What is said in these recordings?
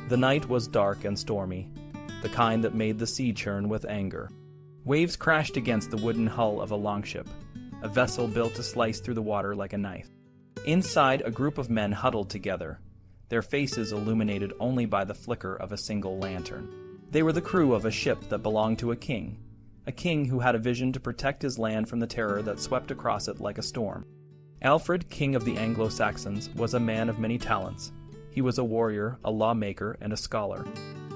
The night was dark and stormy, the kind that made the sea churn with anger. Waves crashed against the wooden hull of a longship, a vessel built to slice through the water like a knife. Inside, a group of men huddled together, their faces illuminated only by the flicker of a single lantern. They were the crew of a ship that belonged to a king who had a vision to protect his land from the terror that swept across it like a storm. Alfred, king of the Anglo-Saxons, was a man of many talents. He was a warrior, a lawmaker, and a scholar.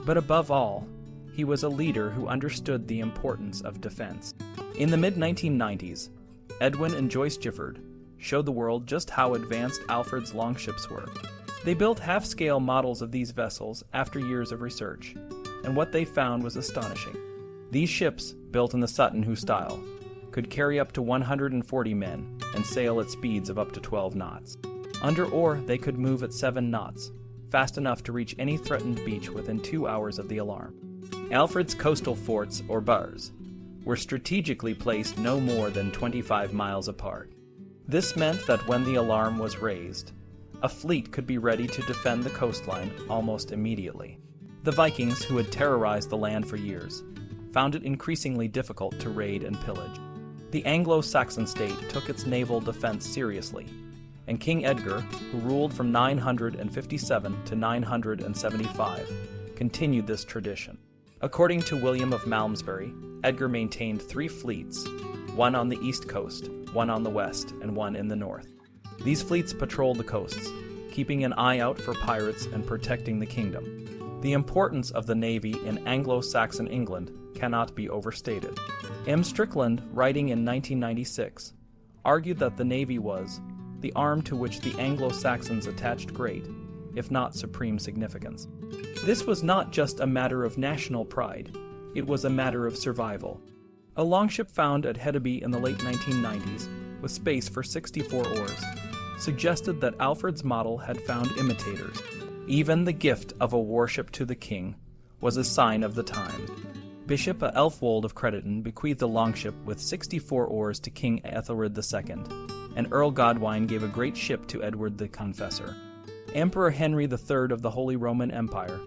But above all, he was a leader who understood the importance of defense. In the mid-1990s, Edwin and Joyce Gifford showed the world just how advanced Alfred's longships were. They built half-scale models of these vessels after years of research, and what they found was astonishing. These ships, built in the Sutton Hoo style, could carry up to 140 men and sail at speeds of up to 12 knots. Under oar, they could move at 7 knots, fast enough to reach any threatened beach within 2 hours of the alarm. Alfred's coastal forts, or bars, were strategically placed no more than 25 miles apart. This meant that when the alarm was raised, a fleet could be ready to defend the coastline almost immediately. The Vikings, who had terrorized the land for years, found it increasingly difficult to raid and pillage. The Anglo-Saxon state took its naval defense seriously, and King Edgar, who ruled from 957 to 975, continued this tradition. According to William of Malmesbury, Edgar maintained 3 fleets, one on the east coast, one on the west, and one in the north. These fleets patrolled the coasts, keeping an eye out for pirates and protecting the kingdom. The importance of the navy in Anglo-Saxon England cannot be overstated. M. Strickland, writing in 1996, argued that the navy was the arm to which the Anglo-Saxons attached great, if not supreme, significance. This was not just a matter of national pride, it was a matter of survival. A longship found at Hedeby in the late 1990s, with space for 64 oars, suggested that Alfred's model had found imitators. Even the gift of a warship to the king was a sign of the times. Bishop Ælfwold of Crediton bequeathed a longship with 64 oars to King Ethelred II, and Earl Godwine gave a great ship to Edward the Confessor. Emperor Henry III of the Holy Roman Empire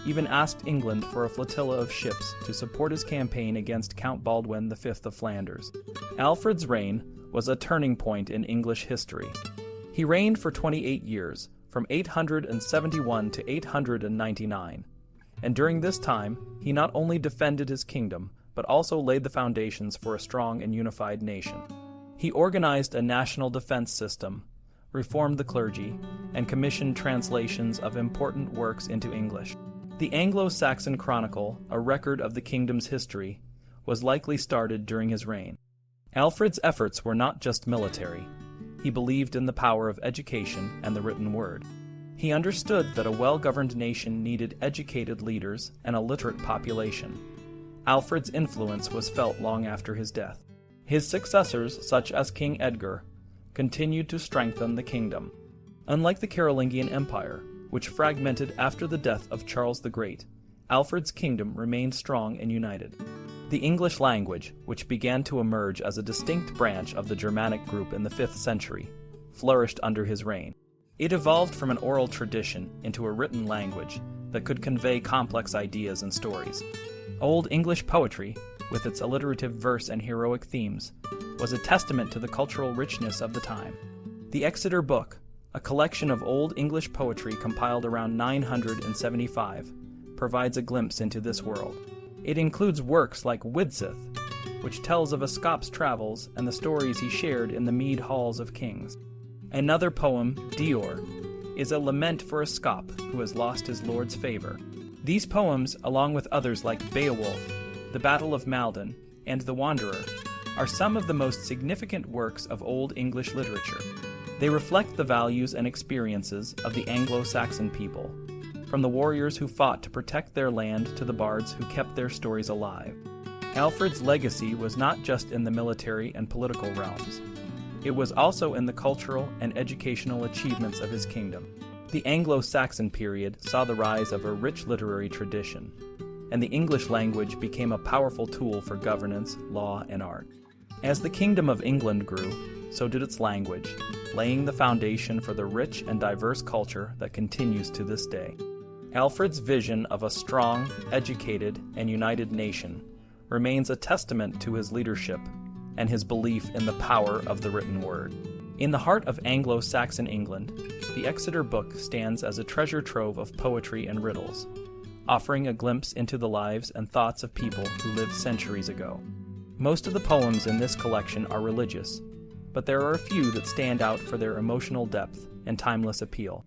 even asked England for a flotilla of ships to support his campaign against Count Baldwin V of Flanders. Alfred's reign was a turning point in English history. He reigned for 28 years, from 871 to 899, and during this time he not only defended his kingdom, but also laid the foundations for a strong and unified nation. He organized a national defense system, reformed the clergy, and commissioned translations of important works into English. The Anglo-Saxon Chronicle, a record of the kingdom's history, was likely started during his reign. Alfred's efforts were not just military. He believed in the power of education and the written word. He understood that a well-governed nation needed educated leaders and a literate population. Alfred's influence was felt long after his death. His successors, such as King Edgar, continued to strengthen the kingdom. Unlike the Carolingian Empire, which fragmented after the death of Charles the Great, Alfred's kingdom remained strong and united. The English language, which began to emerge as a distinct branch of the Germanic group in the 5th century, flourished under his reign. It evolved from an oral tradition into a written language that could convey complex ideas and stories. Old English poetry, with its alliterative verse and heroic themes, was a testament to the cultural richness of the time. The Exeter Book, a collection of Old English poetry compiled around 975, provides a glimpse into this world. It includes works like Widsith, which tells of a Scop's travels and the stories he shared in the mead halls of kings. Another poem, Dior, is a lament for a Scop who has lost his lord's favor. These poems, along with others like Beowulf, The Battle of Maldon, and The Wanderer, are some of the most significant works of Old English literature. They reflect the values and experiences of the Anglo-Saxon people, from the warriors who fought to protect their land to the bards who kept their stories alive. Alfred's legacy was not just in the military and political realms. It was also in the cultural and educational achievements of his kingdom. The Anglo-Saxon period saw the rise of a rich literary tradition, and the English language became a powerful tool for governance, law, and art. As the Kingdom of England grew, so did its language, laying the foundation for the rich and diverse culture that continues to this day. Alfred's vision of a strong, educated, and united nation remains a testament to his leadership and his belief in the power of the written word. In the heart of Anglo-Saxon England, the Exeter Book stands as a treasure trove of poetry and riddles, offering a glimpse into the lives and thoughts of people who lived centuries ago. Most of the poems in this collection are religious, but there are a few that stand out for their emotional depth and timeless appeal.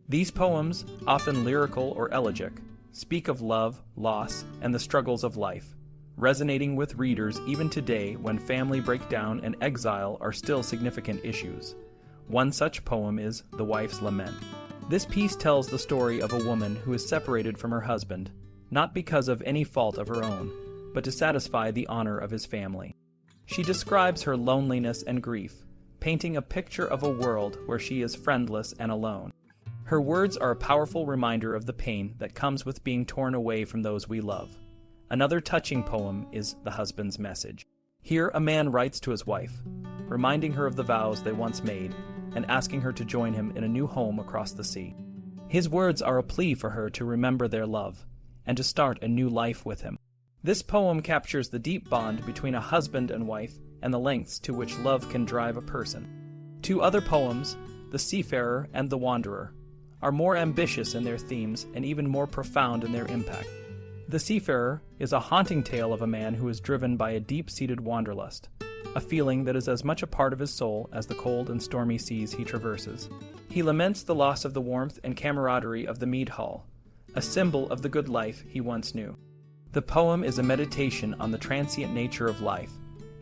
These poems, often lyrical or elegiac, speak of love, loss, and the struggles of life, resonating with readers even today when family breakdown and exile are still significant issues. One such poem is The Wife's Lament. This piece tells the story of a woman who is separated from her husband, not because of any fault of her own, but to satisfy the honor of his family. She describes her loneliness and grief, painting a picture of a world where she is friendless and alone. Her words are a powerful reminder of the pain that comes with being torn away from those we love. Another touching poem is The Husband's Message. Here, a man writes to his wife, reminding her of the vows they once made and asking her to join him in a new home across the sea. His words are a plea for her to remember their love and to start a new life with him. This poem captures the deep bond between a husband and wife and the lengths to which love can drive a person. Two other poems, The Seafarer and The Wanderer, are more ambitious in their themes and even more profound in their impact. The Seafarer is a haunting tale of a man who is driven by a deep-seated wanderlust, a feeling that is as much a part of his soul as the cold and stormy seas he traverses. He laments the loss of the warmth and camaraderie of the mead hall, a symbol of the good life he once knew. The poem is a meditation on the transient nature of life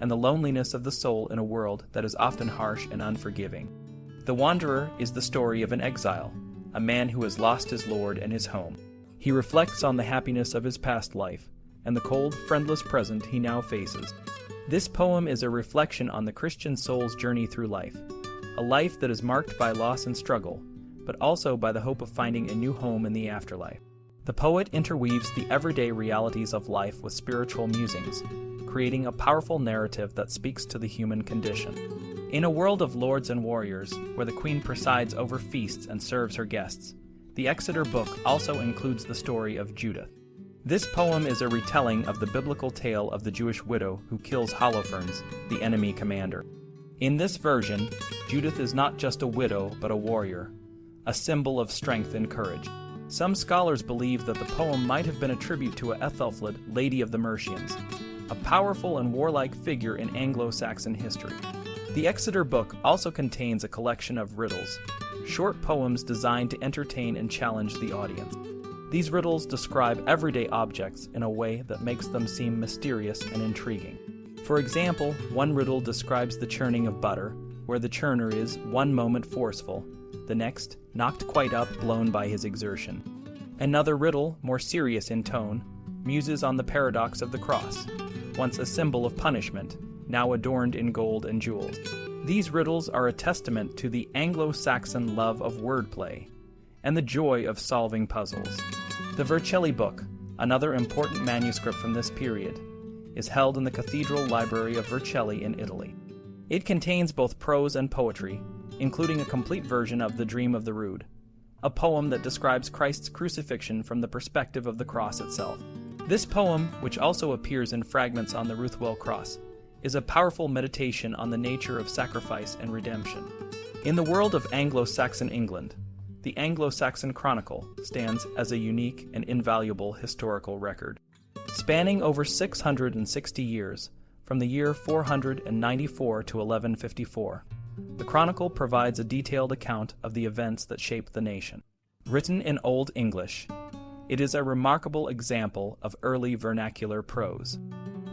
and the loneliness of the soul in a world that is often harsh and unforgiving. The Wanderer is the story of an exile, a man who has lost his Lord and his home. He reflects on the happiness of his past life and the cold, friendless present he now faces. This poem is a reflection on the Christian soul's journey through life, a life that is marked by loss and struggle, but also by the hope of finding a new home in the afterlife. The poet interweaves the everyday realities of life with spiritual musings, creating a powerful narrative that speaks to the human condition. In a world of lords and warriors, where the queen presides over feasts and serves her guests, the Exeter Book also includes the story of Judith. This poem is a retelling of the biblical tale of the Jewish widow who kills Holofernes, the enemy commander. In this version, Judith is not just a widow but a warrior, a symbol of strength and courage. Some scholars believe that the poem might have been a tribute to Ethelfled, Lady of the Mercians, a powerful and warlike figure in Anglo-Saxon history. The Exeter Book also contains a collection of riddles, short poems designed to entertain and challenge the audience. These riddles describe everyday objects in a way that makes them seem mysterious and intriguing. For example, one riddle describes the churning of butter, where the churner is one moment forceful, the next knocked quite up, blown by his exertion. Another riddle, more serious in tone, muses on the paradox of the cross, once a symbol of punishment, now adorned in gold and jewels. These riddles are a testament to the Anglo-Saxon love of wordplay and the joy of solving puzzles. The Vercelli Book, another important manuscript from this period, is held in the Cathedral Library of Vercelli in Italy. It contains both prose and poetry, including a complete version of The Dream of the Rood, a poem that describes Christ's crucifixion from the perspective of the cross itself. This poem, which also appears in fragments on the Ruthwell Cross, is a powerful meditation on the nature of sacrifice and redemption. In the world of Anglo-Saxon England, the Anglo-Saxon Chronicle stands as a unique and invaluable historical record. Spanning over 660 years, from the year 494 to 1154, the Chronicle provides a detailed account of the events that shaped the nation. Written in Old English, it is a remarkable example of early vernacular prose.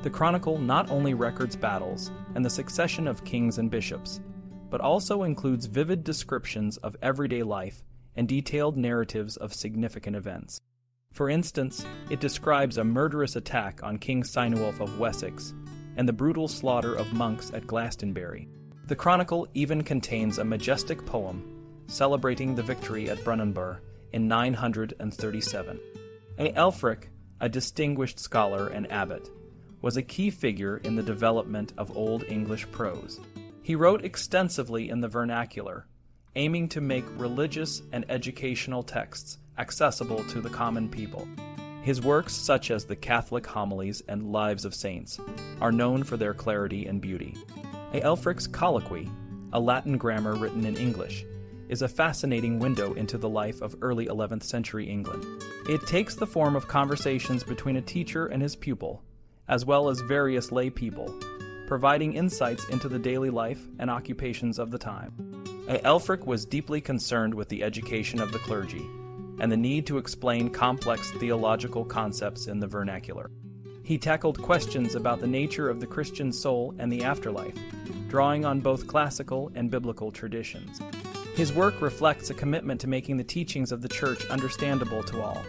The Chronicle not only records battles and the succession of kings and bishops, but also includes vivid descriptions of everyday life and detailed narratives of significant events. For instance, it describes a murderous attack on King Cynewulf of Wessex and the brutal slaughter of monks at Glastonbury. The Chronicle even contains a majestic poem celebrating the victory at Brunanburh in 937. Alfred, a distinguished scholar and abbot, was a key figure in the development of Old English prose. He wrote extensively in the vernacular, aiming to make religious and educational texts accessible to the common people. His works, such as the Catholic homilies and Lives of Saints, are known for their clarity and beauty. Alfred's Colloquy, a Latin grammar written in English, is a fascinating window into the life of early 11th century England. It takes the form of conversations between a teacher and his pupil, as well as various lay people, providing insights into the daily life and occupations of the time. Alfred was deeply concerned with the education of the clergy and the need to explain complex theological concepts in the vernacular. He tackled questions about the nature of the Christian soul and the afterlife, drawing on both classical and biblical traditions. His work reflects a commitment to making the teachings of the Church understandable to all,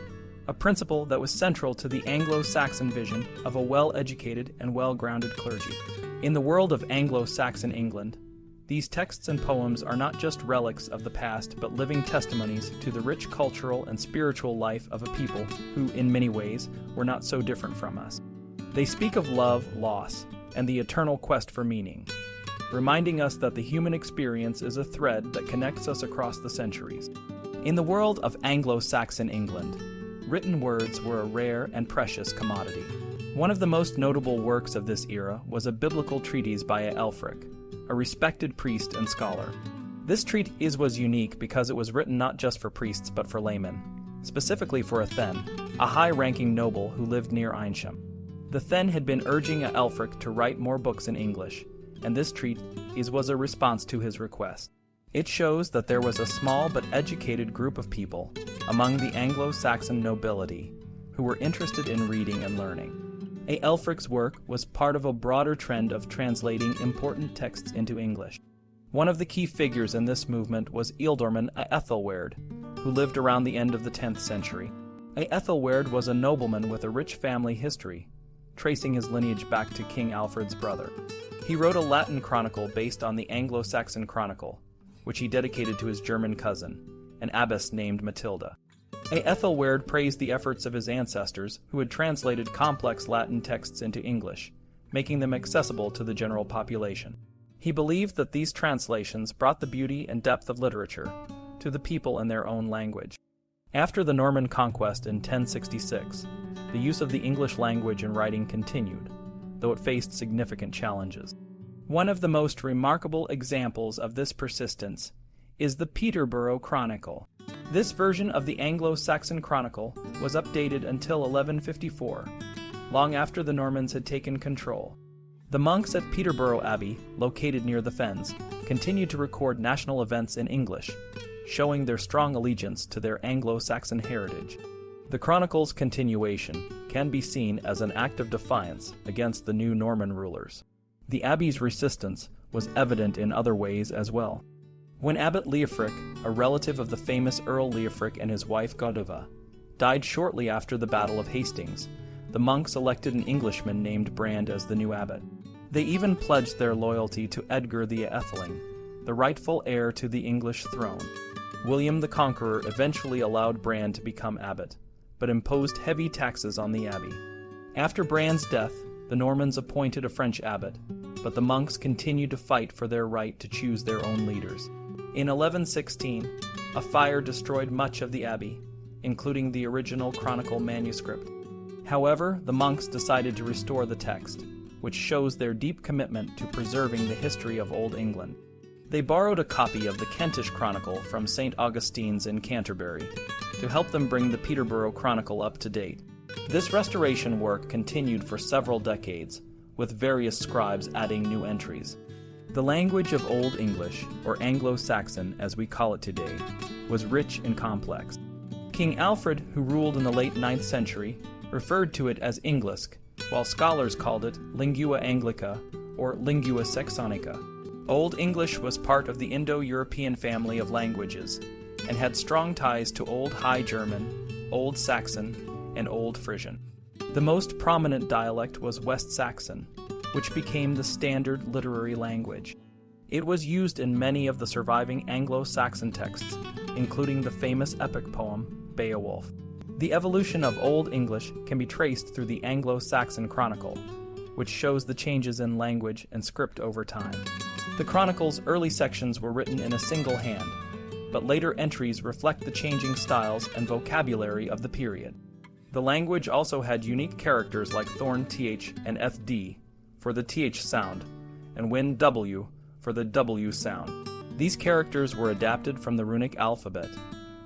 a principle that was central to the Anglo-Saxon vision of a well-educated and well-grounded clergy. In the world of Anglo-Saxon England, these texts and poems are not just relics of the past, but living testimonies to the rich cultural and spiritual life of a people who, in many ways, were not so different from us. They speak of love, loss, and the eternal quest for meaning, reminding us that the human experience is a thread that connects us across the centuries. In the world of Anglo-Saxon England, written words were a rare and precious commodity. One of the most notable works of this era was a biblical treatise by Alfred, a respected priest and scholar. This treatise was unique because it was written not just for priests but for laymen, specifically for a thegn, a high-ranking noble who lived near Eynsham. The thegn had been urging Alfred to write more books in English, and this treatise was a response to his request. It shows that there was a small but educated group of people among the Anglo-Saxon nobility who were interested in reading and learning. Alfred's work was part of a broader trend of translating important texts into English. One of the key figures in this movement was Ealdorman Ethelwerd, who lived around the end of the 10th century. Ethelwerd was a nobleman with a rich family history, tracing his lineage back to King Alfred's brother. He wrote a Latin chronicle based on the Anglo-Saxon Chronicle, which he dedicated to his German cousin, an abbess named Matilda. Ethelwerd praised the efforts of his ancestors who had translated complex Latin texts into English, making them accessible to the general population. He believed that these translations brought the beauty and depth of literature to the people in their own language. After the Norman conquest in 1066, the use of the English language in writing continued, though it faced significant challenges. One of the most remarkable examples of this persistence is the Peterborough Chronicle. This version of the Anglo-Saxon Chronicle was updated until 1154, long after the Normans had taken control. The monks at Peterborough Abbey, located near the Fens, continued to record national events in English, showing their strong allegiance to their Anglo-Saxon heritage. The Chronicle's continuation can be seen as an act of defiance against the new Norman rulers. The abbey's resistance was evident in other ways as well. When Abbot Leofric, a relative of the famous Earl Leofric and his wife Godova, died shortly after the Battle of Hastings, the monks elected an Englishman named Brand as the new abbot. They even pledged their loyalty to Edgar the Atheling, the rightful heir to the English throne. William the Conqueror eventually allowed Brand to become abbot, but imposed heavy taxes on the abbey. After Brand's death, the Normans appointed a French abbot, but the monks continued to fight for their right to choose their own leaders. In 1116, a fire destroyed much of the abbey, including the original Chronicle manuscript. However, the monks decided to restore the text, which shows their deep commitment to preserving the history of Old England. They borrowed a copy of the Kentish Chronicle from St. Augustine's in Canterbury to help them bring the Peterborough Chronicle up to date. This restoration work continued for several decades, with various scribes adding new entries. The language of Old English, or Anglo-Saxon as we call it today, was rich and complex. King Alfred, who ruled in the late 9th century, referred to it as Englisk, while scholars called it Lingua Anglica or Lingua Saxonica. Old English was part of the Indo-European family of languages and had strong ties to Old High German, Old Saxon, and Old Frisian. The most prominent dialect was West Saxon, which became the standard literary language. It was used in many of the surviving Anglo-Saxon texts, including the famous epic poem Beowulf. The evolution of Old English can be traced through the Anglo-Saxon Chronicle, which shows the changes in language and script over time. The Chronicle's early sections were written in a single hand, but later entries reflect the changing styles and vocabulary of the period. The language also had unique characters like thorn th and fd for the th sound, and win w for the w sound. These characters were adapted from the runic alphabet,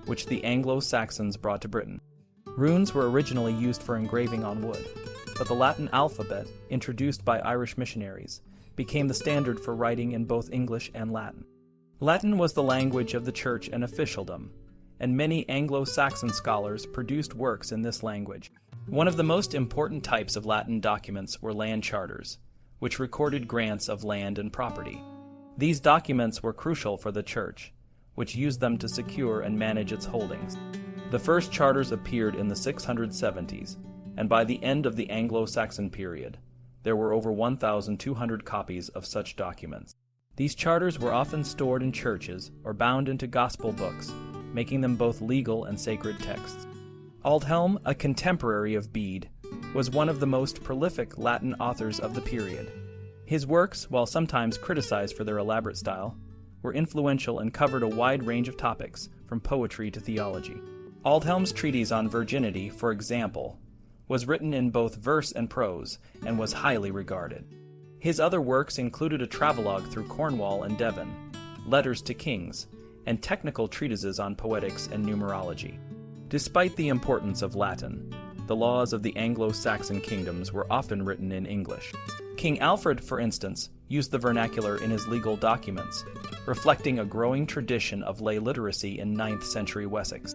which the Anglo-Saxons brought to Britain. Runes were originally used for engraving on wood, but the Latin alphabet, introduced by Irish missionaries, became the standard for writing in both English and Latin. Latin was the language of the church and officialdom, and many Anglo-Saxon scholars produced works in this language. One of the most important types of Latin documents were land charters, which recorded grants of land and property. These documents were crucial for the church, which used them to secure and manage its holdings. The first charters appeared in the 670s, and by the end of the Anglo-Saxon period, there were over 1,200 copies of such documents. These charters were often stored in churches or bound into gospel books, making them both legal and sacred texts. Aldhelm, a contemporary of Bede, was one of the most prolific Latin authors of the period. His works, while sometimes criticized for their elaborate style, were influential and covered a wide range of topics, from poetry to theology. Aldhelm's treatise on virginity, for example, was written in both verse and prose and was highly regarded. His other works included a travelogue through Cornwall and Devon, letters to kings, and technical treatises on poetics and numerology. Despite the importance of Latin, the laws of the Anglo-Saxon kingdoms were often written in English. King Alfred, for instance, used the vernacular in his legal documents, reflecting a growing tradition of lay literacy in 9th century Wessex.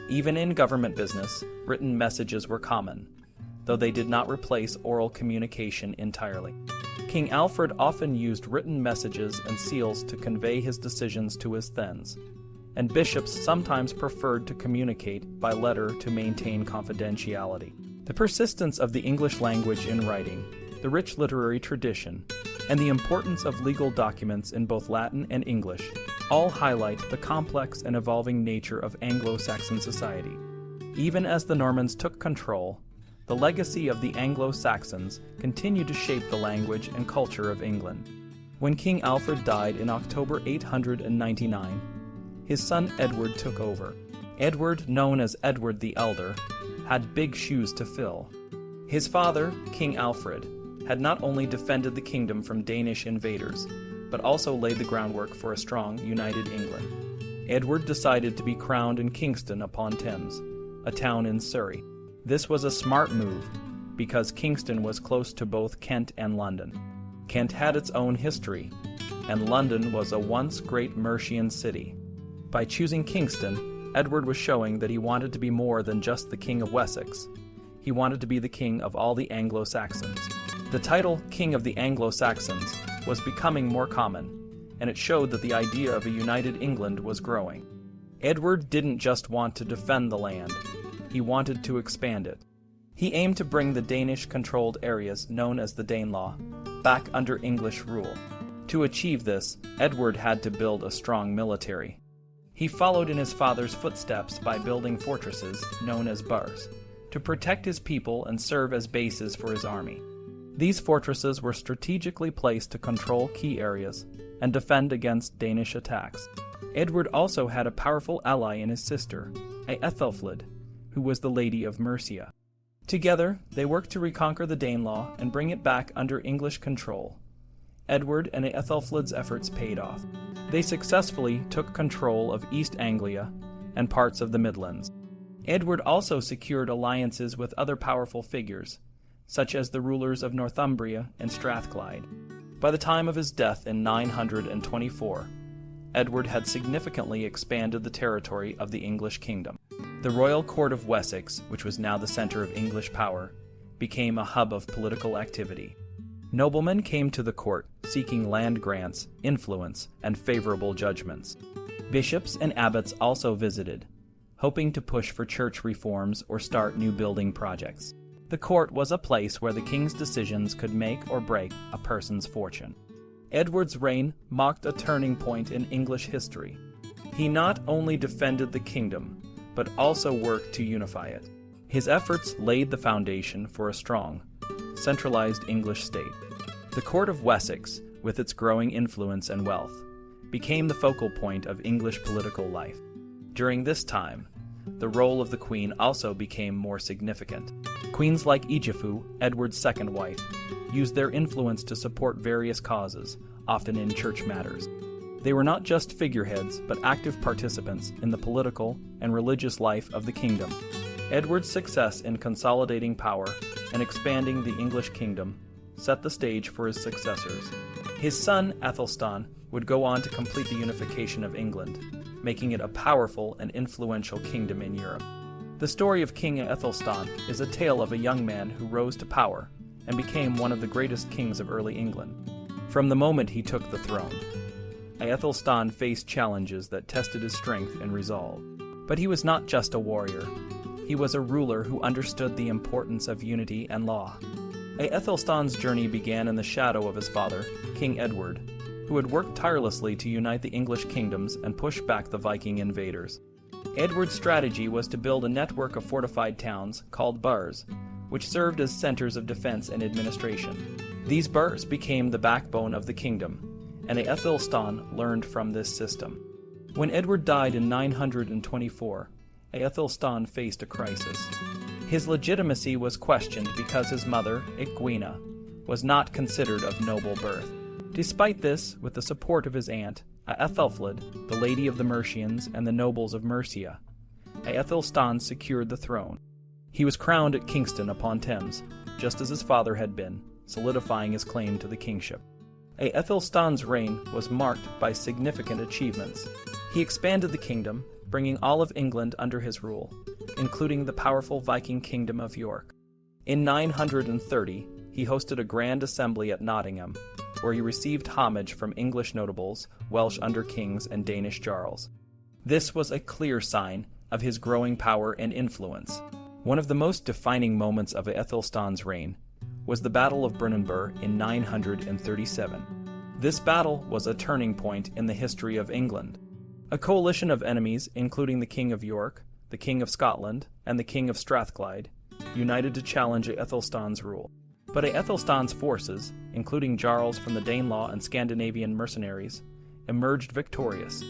Even in government business, written messages were common, though they did not replace oral communication entirely. King Alfred often used written messages and seals to convey his decisions to his thegns, and bishops sometimes preferred to communicate by letter to maintain confidentiality. The persistence of the English language in writing, the rich literary tradition, and the importance of legal documents in both Latin and English all highlight the complex and evolving nature of Anglo-Saxon society. Even as the Normans took control, the legacy of the Anglo-Saxons continued to shape the language and culture of England. When King Alfred died in October 899, his son Edward took over. Edward, known as Edward the Elder, had big shoes to fill. His father, King Alfred, had not only defended the kingdom from Danish invaders, but also laid the groundwork for a strong, united England. Edward decided to be crowned in Kingston upon Thames, a town in Surrey. This was a smart move, because Kingston was close to both Kent and London. Kent had its own history, and London was a once great Mercian city. By choosing Kingston, Edward was showing that he wanted to be more than just the King of Wessex. He wanted to be the king of all the Anglo-Saxons. The title King of the Anglo-Saxons was becoming more common, and it showed that the idea of a united England was growing. Edward didn't just want to defend the land, he wanted to expand it. He aimed to bring the Danish-controlled areas known as the Danelaw back under English rule. To achieve this, Edward had to build a strong military. He followed in his father's footsteps by building fortresses, known as burhs, to protect his people and serve as bases for his army. These fortresses were strategically placed to control key areas and defend against Danish attacks. Edward also had a powerful ally in his sister, Aethelfled, who was the Lady of Mercia. Together, they worked to reconquer the Danelaw and bring it back under English control. Edward and Aethelflaed's efforts paid off. They successfully took control of East Anglia and parts of the Midlands. Edward also secured alliances with other powerful figures, such as the rulers of Northumbria and Strathclyde. By the time of his death in 924, Edward had significantly expanded the territory of the English kingdom. The royal court of Wessex, which was now the center of English power, became a hub of political activity. Noblemen came to the court seeking land grants, influence, and favorable judgments. Bishops and abbots also visited, hoping to push for church reforms or start new building projects. The court was a place where the king's decisions could make or break a person's fortune. Edward's reign marked a turning point in English history. He not only defended the kingdom, but also worked to unify it. His efforts laid the foundation for a strong, centralized English state. The court of Wessex, with its growing influence and wealth, became the focal point of English political life. During this time, the role of the Queen also became more significant. Queens like Egifu, Edward's second wife, used their influence to support various causes, often in church matters. They were not just figureheads, but active participants in the political and religious life of the kingdom. Edward's success in consolidating power and expanding the English kingdom set the stage for his successors. His son, Athelstan, would go on to complete the unification of England, making it a powerful and influential kingdom in Europe. The story of King Athelstan is a tale of a young man who rose to power and became one of the greatest kings of early England. From the moment he took the throne, Athelstan faced challenges that tested his strength and resolve. But he was not just a warrior. He was a ruler who understood the importance of unity and law. Aethelstan's journey began in the shadow of his father, King Edward, who had worked tirelessly to unite the English kingdoms and push back the Viking invaders. Edward's strategy was to build a network of fortified towns called burhs, which served as centers of defense and administration. These burhs became the backbone of the kingdom, and Aethelstan learned from this system. When Edward died in 924, Aethelstan faced a crisis. His legitimacy was questioned because his mother, Ecgwina, was not considered of noble birth. Despite this, with the support of his aunt, Aethelfled, the Lady of the Mercians and the nobles of Mercia, Aethelstan secured the throne. He was crowned at Kingston upon Thames, just as his father had been, solidifying his claim to the kingship. Aethelstan's reign was marked by significant achievements. He expanded the kingdom, bringing all of England under his rule, including the powerful Viking kingdom of York. In 930, he hosted a grand assembly at Nottingham, where he received homage from English notables, Welsh under-kings, and Danish jarls. This was a clear sign of his growing power and influence. One of the most defining moments of Aethelstan's reign was the Battle of Brunanburh in 937. This battle was a turning point in the history of England. A coalition of enemies, including the King of York, the King of Scotland, and the King of Strathclyde, united to challenge Aethelstan's rule. But Aethelstan's forces, including jarls from the Danelaw and Scandinavian mercenaries, emerged victorious.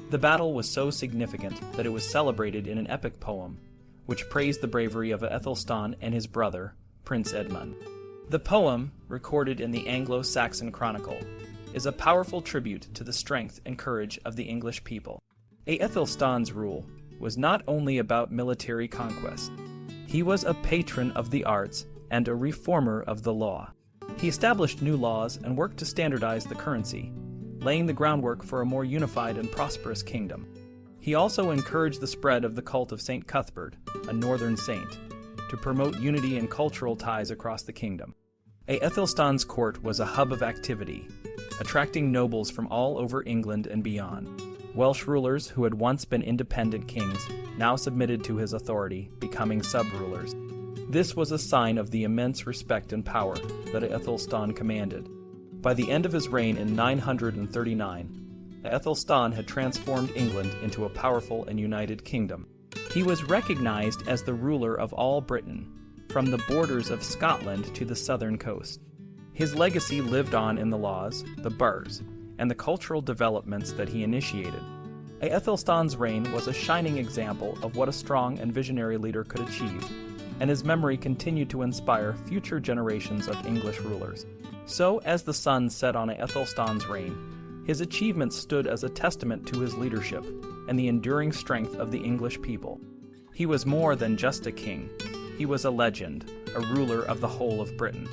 The battle was so significant that it was celebrated in an epic poem, which praised the bravery of Aethelstan and his brother, Prince Edmund. The poem, recorded in the Anglo-Saxon Chronicle, is a powerful tribute to the strength and courage of the English people. Aethelstan's rule was not only about military conquest. He was a patron of the arts and a reformer of the law. He established new laws and worked to standardize the currency, laying the groundwork for a more unified and prosperous kingdom. He also encouraged the spread of the cult of St. Cuthbert, a northern saint, to promote unity and cultural ties across the kingdom. Aethelstan's court was a hub of activity, attracting nobles from all over England and beyond. Welsh rulers who had once been independent kings now submitted to his authority, becoming sub-rulers. This was a sign of the immense respect and power that Aethelstan commanded. By the end of his reign in 939, Aethelstan had transformed England into a powerful and united kingdom. He was recognized as the ruler of all Britain, from the borders of Scotland to the southern coast. His legacy lived on in the laws, the burhs, and the cultural developments that he initiated. Aethelstan's reign was a shining example of what a strong and visionary leader could achieve, and his memory continued to inspire future generations of English rulers. So, as the sun set on Aethelstan's reign, his achievements stood as a testament to his leadership and the enduring strength of the English people. He was more than just a king. He was a legend, a ruler of the whole of Britain.